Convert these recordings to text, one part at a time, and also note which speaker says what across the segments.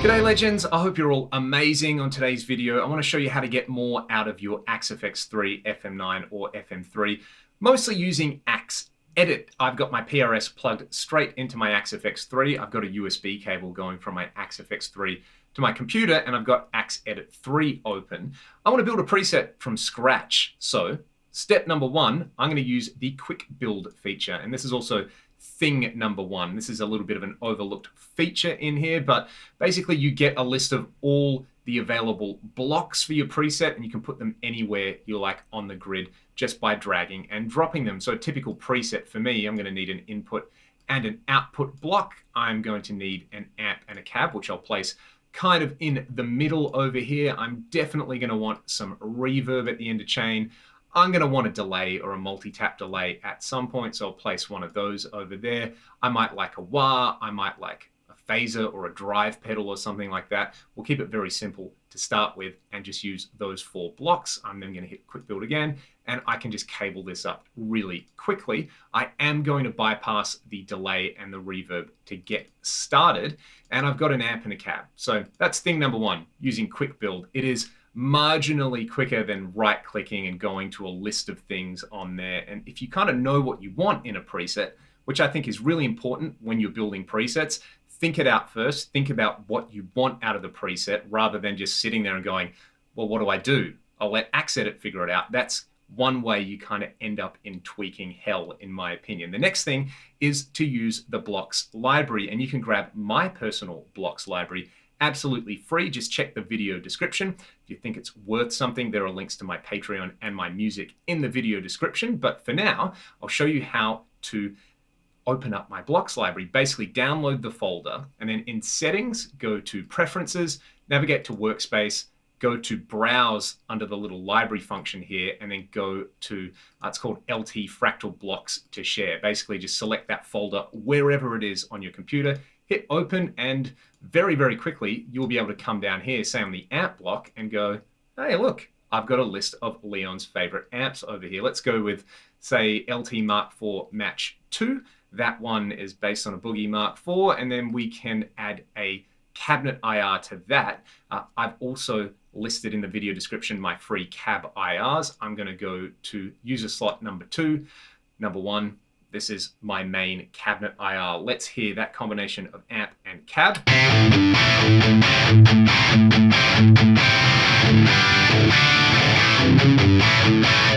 Speaker 1: G'day legends, I hope you're all amazing. On today's video, I want to show you how to get more out of your Axe FX3, FM9 or FM3, mostly using Axe Edit. I've got my PRS plugged straight into my Axe FX3. I've got a USB cable going from my Axe FX3 to my computer, and I've got Axe Edit 3 open. I want to build a preset from scratch. So step number one, I'm going to use the quick build feature, and this is also thing number one. This is a little bit of an overlooked feature in here, but basically you get a list of all the available blocks for your preset, and you can put them anywhere you like on the grid just by dragging and dropping them. So a typical preset for me, I'm going to need an input and an output block. I'm going to need an amp and a cab, which I'll place kind of in the middle over here. I'm definitely going to want some reverb at the end of chain. I'm going to want a delay or a multi-tap delay at some point, so I'll place one of those over there. I might like a wah, I might like a phaser or a drive pedal or something like that. We'll keep it very simple to start with and just use those four blocks. I'm then going to hit quick build again, and I can just cable this up really quickly. I am going to bypass the delay and the reverb to get started, and I've got an amp and a cab. So that's thing number one, using quick build. It is marginally quicker than right clicking and going to a list of things on there. And if you kind of know what you want in a preset, which I think is really important when you're building presets, think it out first. Think about what you want out of the preset rather than just sitting there and going, well, what do I do? I'll let Axe Edit figure it out. That's one way you kind of end up in tweaking hell, in my opinion. The next thing is to use the blocks library, and you can grab my personal blocks library absolutely free. Just check the video description. If you think it's worth something, there are links to my Patreon and my music in the video description. But for now, I'll show you how to open up my blocks library. Basically download the folder, and then in settings, go to preferences, navigate to workspace, go to browse under the little library function here, and then go to, it's called LT Fractal Blocks to share. Basically just select that folder wherever it is on your computer, hit open, and very, very quickly, you'll be able to come down here, say on the amp block, and go, hey, look, I've got a list of Leon's favorite amps over here. Let's go with, say, LT Mark IV Match 2. That one is based on a Boogie Mark IV, and then we can add a cabinet IR to that. I've also listed in the video description my free cab IRs. I'm going to go to user slot number 2. Number 1, this is my main cabinet IR. Let's hear that combination of amp and cab.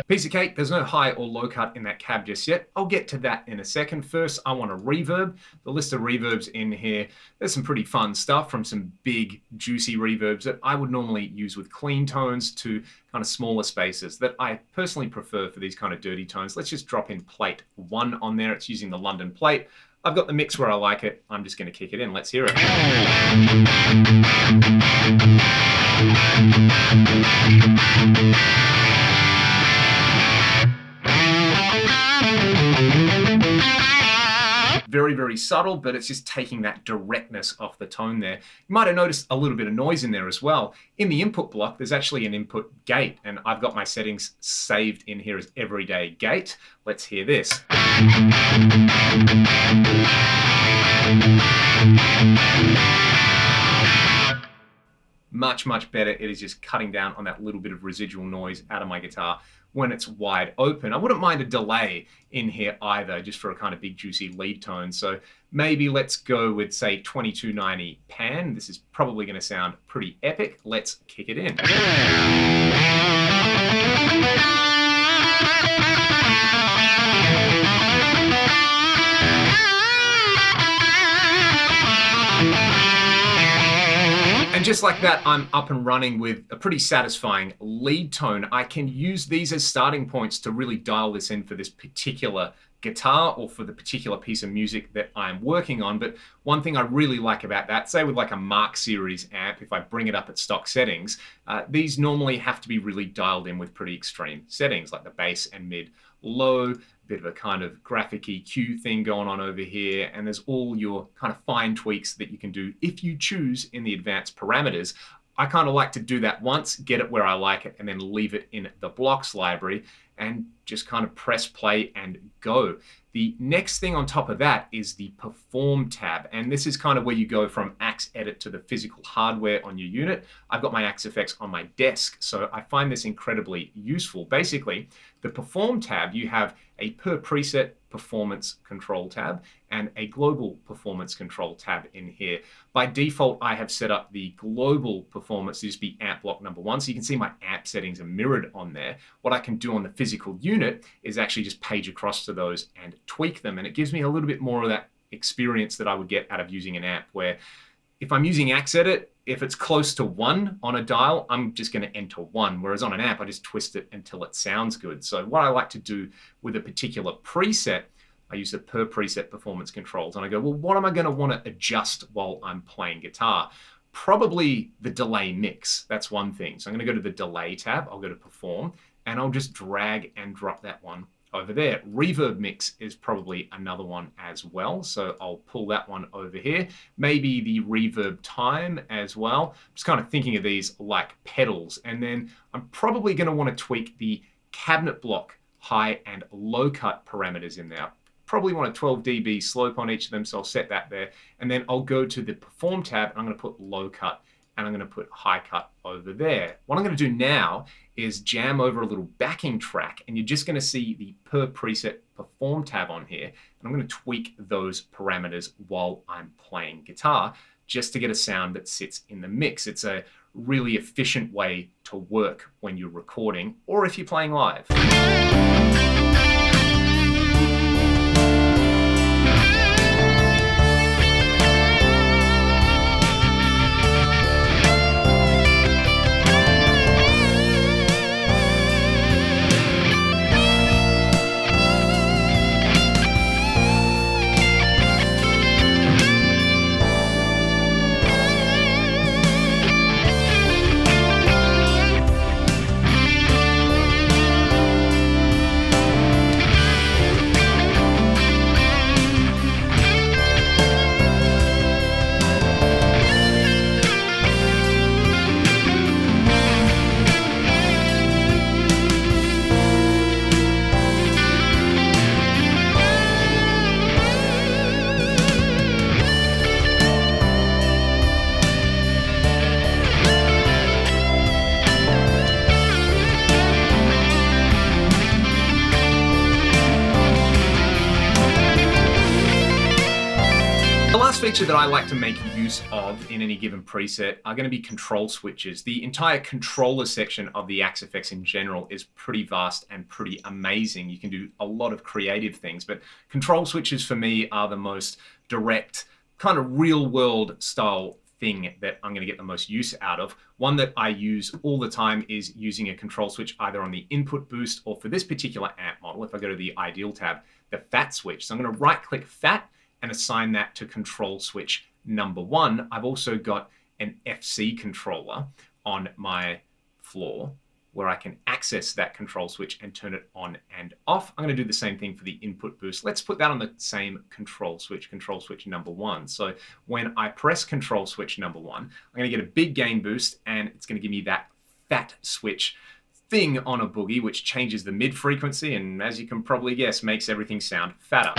Speaker 1: Piece of cake, there's no high or low cut in that cab just yet. I'll get to that in a second. First, I want a reverb. The list of reverbs in here, there's some pretty fun stuff, from some big, juicy reverbs that I would normally use with clean tones to kind of smaller spaces that I personally prefer for these kind of dirty tones. Let's just drop in plate 1 on there. It's using the London plate. I've got the mix where I like it. I'm just going to kick it in. Let's hear it. Very, very subtle, but it's just taking that directness off the tone there. You might have noticed a little bit of noise in there as well. In the input block, there's actually an input gate, and I've got my settings saved in here as everyday gate. Let's hear this. Much, much better. It is just cutting down on that little bit of residual noise out of my guitar when it's wide open. I wouldn't mind a delay in here either, just for a kind of big juicy lead tone. So maybe let's go with, say, 2290 pan. This is probably going to sound pretty epic. Let's kick it in. And just like that, I'm up and running with a pretty satisfying lead tone. I can use these as starting points to really dial this in for this particular guitar or for the particular piece of music that I'm working on. But one thing I really like about that, say with like a Mark series amp, if I bring it up at stock settings, these normally have to be really dialed in with pretty extreme settings, like the bass and mid low, bit of a kind of graphic EQ thing going on over here, and there's all your kind of fine tweaks that you can do if you choose in the advanced parameters. I kind of like to do that once, get it where I like it, and then leave it in the blocks library. and just kind of press play and go. The next thing on top of that is the Perform tab, and this is kind of where you go from Axe Edit to the physical hardware on your unit. I've got my Axe Effects on my desk, so I find this incredibly useful. Basically, the Perform tab, you have a per preset performance control tab and a global performance control tab in here. By default, I have set up the global performance to just be amp block number 1. So you can see my amp settings are mirrored on there. What I can do on the physical unit is actually just page across to those and tweak them. And it gives me a little bit more of that experience that I would get out of using an amp, where if I'm using Axe Edit, if it's close to 1 on a dial, I'm just going to enter 1. Whereas on an amp, I just twist it until it sounds good. So what I like to do with a particular preset, I use the per preset performance controls. And I go, well, what am I going to want to adjust while I'm playing guitar? Probably the delay mix. That's one thing. So I'm going to go to the delay tab. I'll go to perform, and I'll just drag and drop that one over there. Reverb mix is probably another one as well. So I'll pull that one over here. Maybe the reverb time as well. I'm just kind of thinking of these like pedals. And then I'm probably going to want to tweak the cabinet block high and low cut parameters in there. Probably want a 12 dB slope on each of them, so I'll set that there. And then I'll go to the Perform tab, and I'm going to put low cut, and I'm going to put high cut over there. What I'm going to do now is jam over a little backing track, and you're just going to see the per preset Perform tab on here, and I'm going to tweak those parameters while I'm playing guitar just to get a sound that sits in the mix. It's a really efficient way to work when you're recording or if you're playing live. The last feature that I like to make use of in any given preset are going to be control switches. The entire controller section of the Axe Effects in general is pretty vast and pretty amazing. You can do a lot of creative things, but control switches for me are the most direct, kind of real world style thing that I'm going to get the most use out of. One that I use all the time is using a control switch either on the input boost or, for this particular amp model, if I go to the Ideal tab, the Fat switch. So I'm going to right click Fat and assign that to control switch number 1. I've also got an FC controller on my floor where I can access that control switch and turn it on and off. I'm going to do the same thing for the input boost. Let's put that on the same control switch number 1. So when I press control switch number 1, I'm going to get a big gain boost, and it's going to give me that fat switch thing on a boogie, which changes the mid frequency, and as you can probably guess, makes everything sound fatter.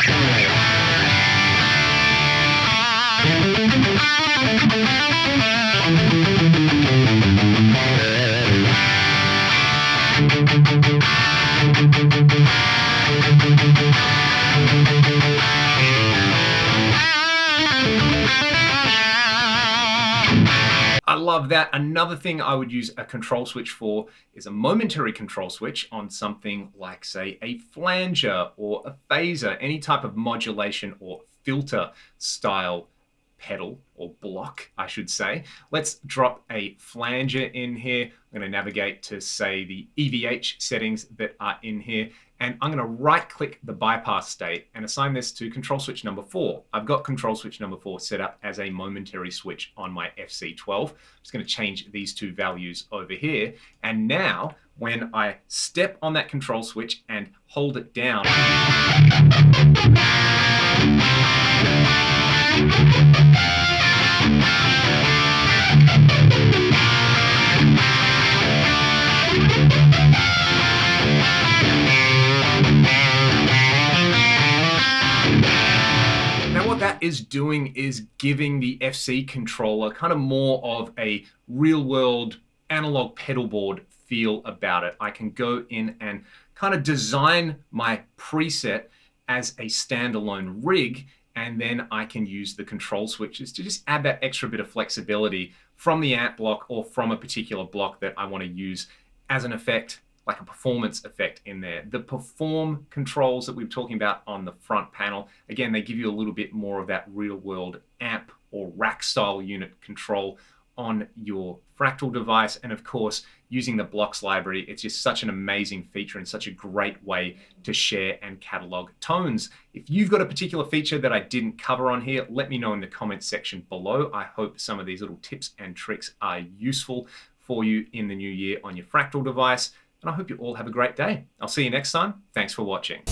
Speaker 1: I love that. Another thing I would use a control switch for is a momentary control switch on something like, say, a flanger or a phaser, any type of modulation or filter style pedal or block, I should say. Let's drop a flanger in here. I'm going to navigate to, say, the EVH settings that are in here, and I'm going to right click the bypass state and assign this to control switch number 4. I've got control switch number 4 set up as a momentary switch on my FC12. I'm just going to change these two values over here, and now when I step on that control switch and hold it down, that is doing is giving the FC controller kind of more of a real world analog pedal board feel about it. I can go in and kind of design my preset as a standalone rig, and then I can use the control switches to just add that extra bit of flexibility from the amp block or from a particular block that I want to use as an effect, like a performance effect in there. The perform controls that we were talking about on the front panel, again, they give you a little bit more of that real world amp or rack style unit control on your Fractal device. And of course, using the blocks library, it's just such an amazing feature and such a great way to share and catalog tones. If you've got a particular feature that I didn't cover on here, let me know in the comments section below. I hope some of these little tips and tricks are useful for you in the new year on your Fractal device. And I hope you all have a great day. I'll see you next time. Thanks for watching.